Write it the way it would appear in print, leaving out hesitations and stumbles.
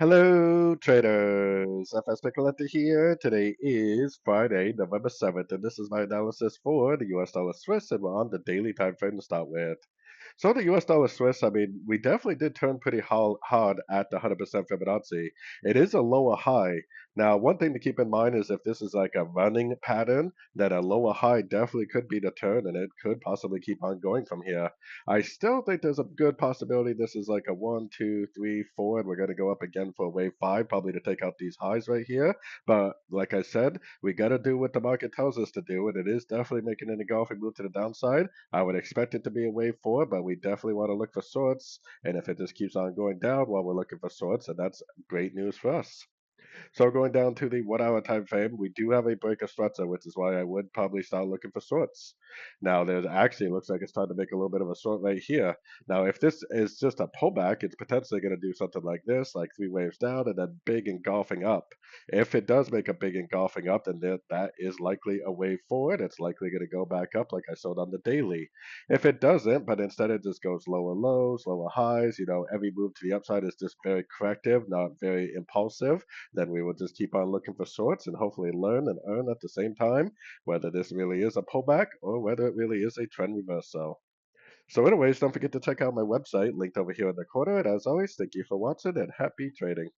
Hello, traders. FX Pip Collector here. Today is Friday, November 7th, and this is my analysis for the US dollar Swiss, and we're on the daily time frame to start with. So the US dollar Swiss, I mean, we definitely did turn pretty hard at the 100% Fibonacci. It is a lower high. Now, one thing to keep in mind is if this is like a running pattern, then a lower high definitely could be the turn, and it could possibly keep on going from here. I still think there's a good possibility this is like a one, two, three, four, and we're going to go up again for a wave five, probably to take out these highs right here. But like I said, we got to do what the market tells us to do, and it is definitely making an engulfing move to the downside. I would expect it to be a wave four, but we definitely want to look for sorts. And if it just keeps on going down while we're looking for sorts, and that's great news for us. So going down to the 1 hour time frame, we do have a break of structure, which is why I would probably start looking for sorts. Now there's actually it looks like it's trying to make a little bit of a sort right here. Now if this is just a pullback, it's potentially going to do something like this, like three waves down and then big engulfing up. If it does make a big engulfing up, then that is likely a wave forward. It's likely going to go back up like I showed on the daily. If it doesn't, but instead it just goes lower lows, lower highs, every move to the upside is just very corrective, not very impulsive, then we will just keep on looking for shorts and hopefully learn and earn at the same time, whether this really is a pullback or whether it really is a trend reversal. So anyways, don't forget to check out my website linked over here in the corner. And as always, thank you for watching and happy trading.